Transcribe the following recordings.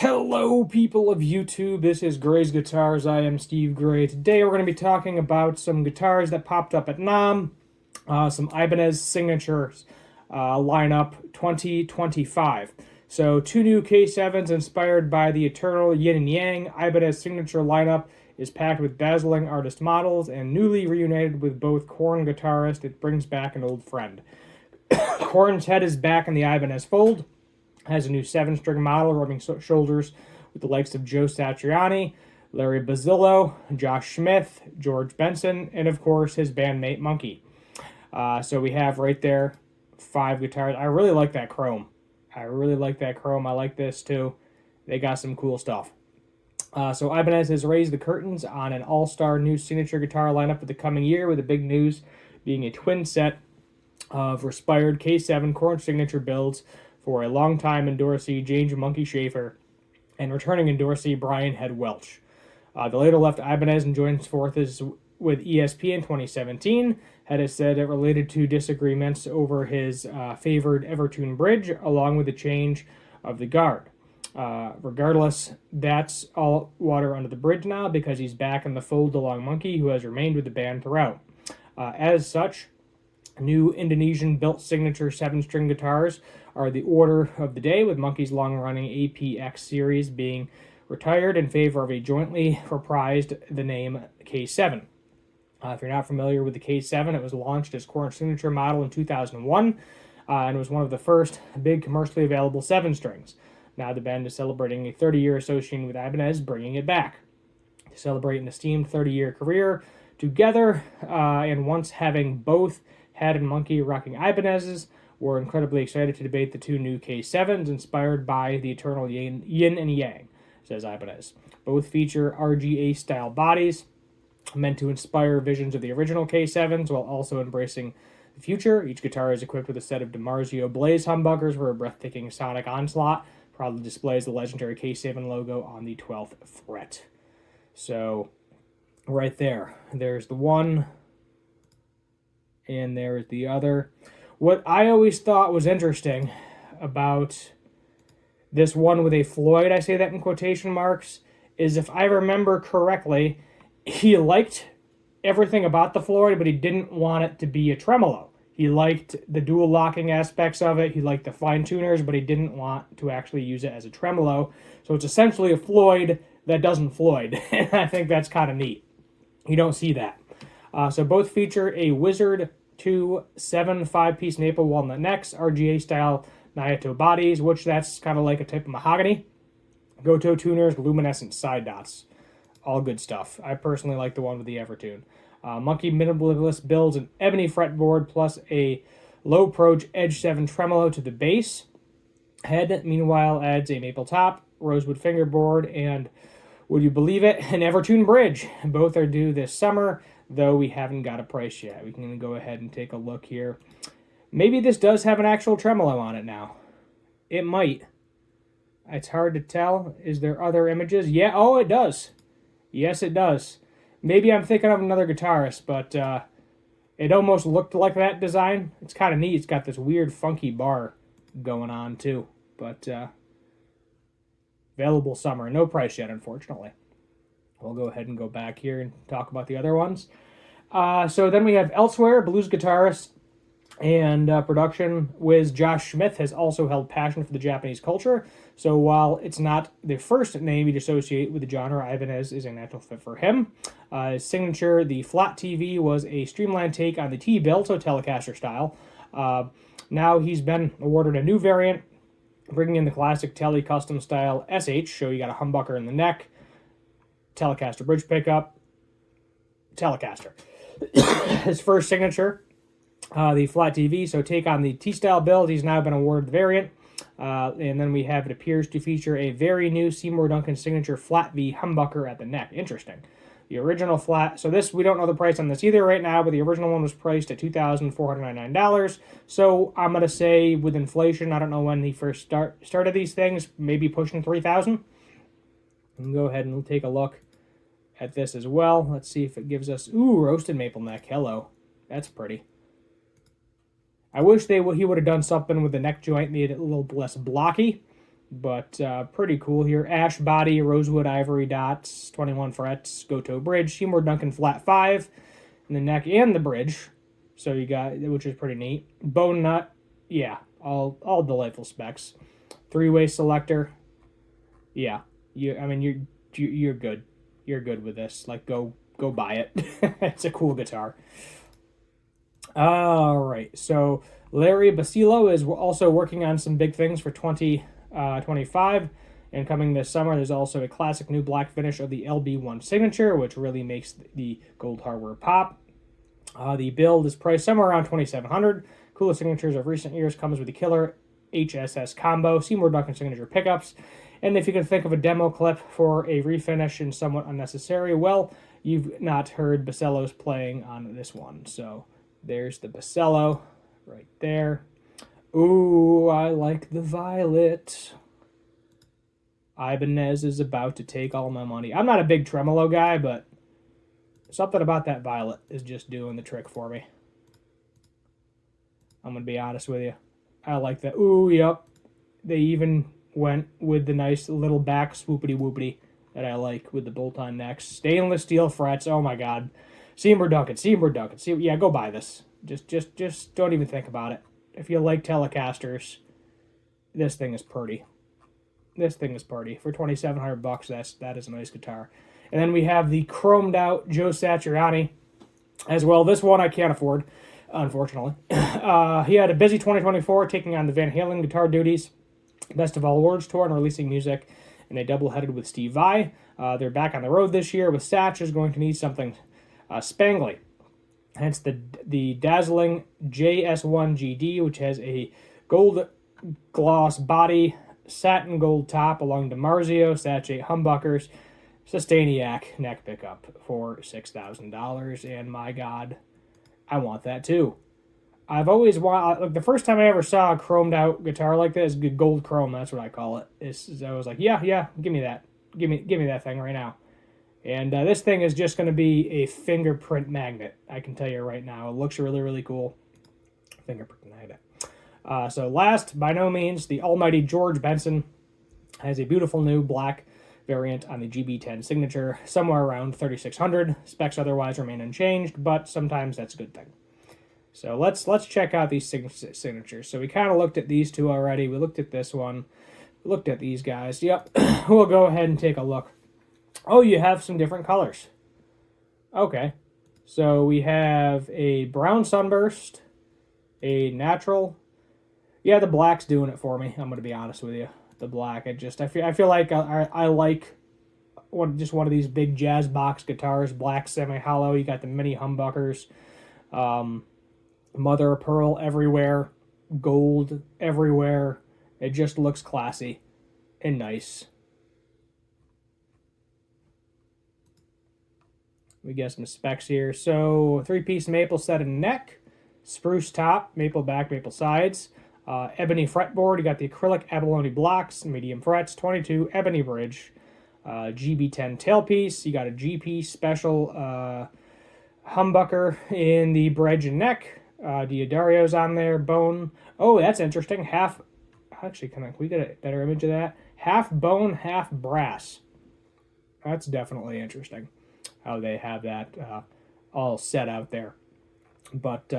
Hello, people of YouTube. This is Gray's Guitars. I am Steve Gray. Today, we're going to be talking about some guitars that popped up at NAMM, some Ibanez signatures lineup 2025. So, two new K7s inspired by the eternal yin and yang. Ibanez signature lineup is packed with dazzling artist models, and newly reunited with both Korn guitarist, it brings back an old friend. Korn's head is back in the Ibanez fold. Has a new 7-string model rubbing shoulders with the likes of Joe Satriani, Larry Bazzillo, Josh Smith, George Benson, and of course his bandmate Monkey. So we have right there 5 guitars. I really like that chrome. I like this too. They got some cool stuff. So Ibanez has raised the curtains on an all-star new signature guitar lineup for the coming year, with the big news being a twin set of respired K7 Korn signature builds for a longtime endorsee, James Monkey Schaefer, and returning endorsee, Brian Head Welch. The later left Ibanez and joins forces with ESP in 2017. Head has said it related to disagreements over his favored Evertune bridge, along with the change of the guard. Regardless, that's all water under the bridge now, because he's back in the fold along Monkey, who has remained with the band throughout. As such, new Indonesian-built signature 7-string guitars are the order of the day, with Monkey's long-running APX series being retired in favor of a jointly reprised the name K7. If you're not familiar with the K7, it was launched as Korn's signature model in 2001 and was one of the first big commercially available 7-strings. Now the band is celebrating a 30-year association with Ibanez, bringing it back to celebrate an esteemed 30-year career together, and once having both Head and Monkey rocking Ibanez's, we're incredibly excited to debate the two new K7s inspired by the eternal yin and yang, says Ibanez. Both feature RGA-style bodies meant to inspire visions of the original K7s while also embracing the future. Each guitar is equipped with a set of DiMarzio Blaze humbuckers for a breathtaking sonic onslaught. Proudly displays the legendary K7 logo on the 12th fret. So, right there's the one, and there's the other. What I always thought was interesting about this one with a Floyd, I say that in quotation marks, is if I remember correctly, he liked everything about the Floyd, but he didn't want it to be a tremolo. He liked the dual locking aspects of it, he liked the fine tuners, but he didn't want to actually use it as a tremolo. So it's essentially a Floyd that doesn't Floyd, and I think that's kind of neat. You don't see that. So both feature a Wizard 2 7 5-piece maple walnut necks, RGA-style Naito bodies, which that's kind of like a type of mahogany. Goto tuners, luminescent side dots. All good stuff. I personally like the one with the Evertune. Monkey Minimalist builds an ebony fretboard plus a low-approach Edge 7 tremolo to the bass. Head, meanwhile, adds a maple top, rosewood fingerboard, and, would you believe it, an Evertune bridge. Both are due this summer, though we haven't got a price yet. We can go ahead and take a look here. Maybe this does have an actual tremolo on it now. It might. It's hard to tell. Is there other images? Yeah, oh, it does. Yes, it does. Maybe I'm thinking of another guitarist, but it almost looked like that design. It's kind of neat. It's got this weird, funky bar going on, too. But available summer. No price yet, unfortunately. We'll go ahead and go back here and talk about the other ones. So then we have Elsewhere, blues guitarist and production whiz Josh Smith has also held passion for the Japanese culture. So while it's not the first name you'd associate with the genre, Ibanez is a natural fit for him. His signature, the Flat TV, was a streamlined take on the T-bill, so Telecaster style. Now he's been awarded a new variant, bringing in the classic Tele custom style SH, so you got a humbucker in the neck, Telecaster bridge pickup, Telecaster. His first signature, the Flat TV, so take on the T-style build. He's now been awarded the variant. And then we have, it appears to feature a very new Seymour Duncan signature Flat V humbucker at the neck. Interesting. The original flat, so this, we don't know the price on this either right now, but the original one was priced at $2,499. So I'm going to say with inflation, I don't know when he first started these things, maybe pushing $3,000. And go ahead and take a look at this as well. Let's see if it gives us, ooh, roasted maple neck. Hello. That's pretty. I wish he would have done something with the neck joint, made it a little less blocky. but pretty cool here. Ash body, rosewood ivory dots, 21 frets, Goto bridge, Seymour Duncan flat 5 in the neck and the bridge. So you got, which is pretty neat. Bone nut, yeah, all delightful specs. Three-way selector, yeah. I mean, you're good. You're good with this. Like, go buy it. It's a cool guitar. All right, so Larry Basilio is also working on some big things for 2025. And coming this summer, there's also a classic new black finish of the LB1 Signature, which really makes the gold hardware pop. The build is priced somewhere around $2,700. Coolest signatures of recent years comes with the killer HSS combo, Seymour Duncan signature pickups. And if you can think of a demo clip for a refinish and somewhat unnecessary, well, you've not heard Basilio's playing on this one. So there's the Basilio right there. Ooh, I like the violet. Ibanez is about to take all my money. I'm not a big tremolo guy, but something about that violet is just doing the trick for me. I'm going to be honest with you. I like that. Ooh, yep. They even went with the nice little back swoopity-woopity that I like with the bolt-on necks. Stainless steel frets. Oh, my God. Seymour Duncan. Yeah, go buy this. Just don't even think about it. If you like Telecasters, this thing is pretty. For $2,700, that is a nice guitar. And then we have the chromed out Joe Satriani as well. This one I can't afford, unfortunately. He had a busy 2024 taking on the Van Halen guitar duties, Best of All Awards tour, and releasing music in a double-headed with Steve Vai. They're back on the road this year with Satch is going to need something spangly. Hence the dazzling JS1 GD, which has a gold gloss body, satin gold top along DiMarzio, Satch 8 humbuckers, Sustainiac neck pickup for $6,000. And my God, I want that too. I've always wanted, like, the first time I ever saw a chromed out guitar like this, gold chrome, that's what I call it. I was like, yeah, give me that. Give me that thing right now. And this thing is just going to be a fingerprint magnet. I can tell you right now. It looks really, really cool. Fingerprint magnet. So last, by no means, the almighty George Benson has a beautiful new black variant on the GB10 Signature, somewhere around $3,600. Specs otherwise remain unchanged, but sometimes that's a good thing. So let's check out these signatures. So we kind of looked at these two already. We looked at this one. We looked at these guys. Yep. We'll go ahead and take a look. Oh, you have some different colors. Okay. So we have a brown sunburst, a natural. Yeah, the black's doing it for me. I'm going to be honest with you. The black, I feel like I like just one of these big jazz box guitars, black semi-hollow. You got the mini humbuckers, mother of pearl everywhere, gold everywhere. It just looks classy and nice. We get some specs here. So 3-piece maple set and neck, spruce top, maple back, maple sides. Ebony fretboard, you got the acrylic abalone blocks, medium frets, 22 ebony bridge, GB10 tailpiece, you got a GP special humbucker in the bridge and neck, Diodario's on there, bone. Oh, that's interesting. Actually, can we get a better image of that? Half bone, half brass. That's definitely interesting how they have that all set out there. But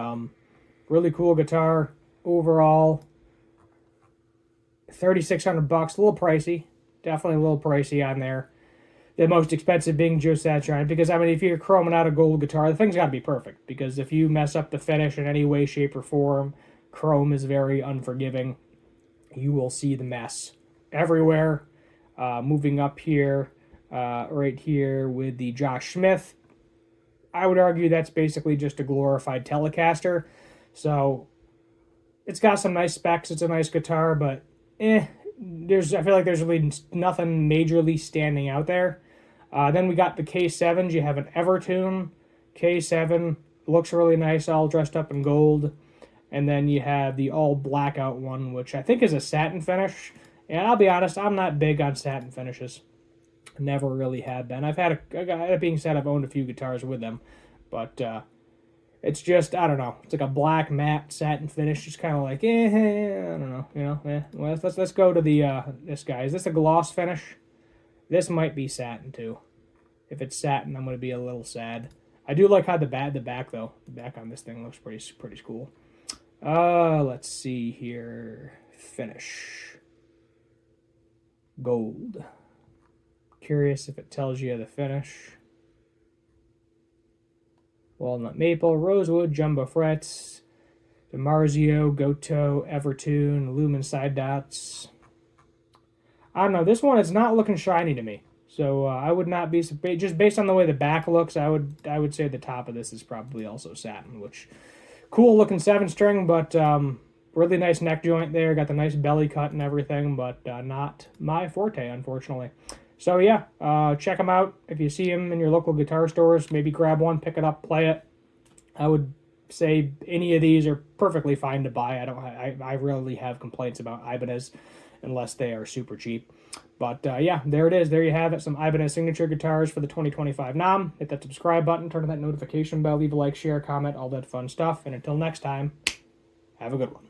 really cool guitar. Overall, $3,600, a little pricey. Definitely a little pricey on there. The most expensive being Joe Satriani, because, I mean, if you're chroming out a gold guitar, the thing's got to be perfect, because if you mess up the finish in any way, shape, or form, chrome is very unforgiving. You will see the mess everywhere. Moving up here, right here with the Josh Smith, I would argue that's basically just a glorified Telecaster. So it's got some nice specs. It's a nice guitar, but I feel like there's really nothing majorly standing out there. Then we got the K7s. You have an Evertune K7. Looks really nice, all dressed up in gold. And then you have the all blackout one, which I think is a satin finish. And I'll be honest, I'm not big on satin finishes. Never really have been. That being said, I've owned a few guitars with them. But It's just, I don't know. It's like a black matte satin finish. Just kind of like, I don't know. Well, let's go to the this guy. Is this a gloss finish? This might be satin too. If it's satin, I'm gonna be a little sad. I do like how the back though. The back on this thing looks pretty cool. Let's see here. Finish. Gold. Curious if it tells you the finish. Walnut maple, rosewood, jumbo frets, DiMarzio, Goto, Evertune, lumen side dots. I don't know. This one is not looking shiny to me. So I would not be, just based on the way the back looks, I would say the top of this is probably also satin, which cool looking 7-string, but really nice neck joint there. Got the nice belly cut and everything, but not my forte, unfortunately. So yeah, check them out. If you see them in your local guitar stores, maybe grab one, pick it up, play it. I would say any of these are perfectly fine to buy. I rarely have complaints about Ibanez unless they are super cheap. But yeah, there it is. There you have it. Some Ibanez signature guitars for the 2025 NAMM. Hit that subscribe button, turn on that notification bell, leave a like, share, comment, all that fun stuff. And until next time, have a good one.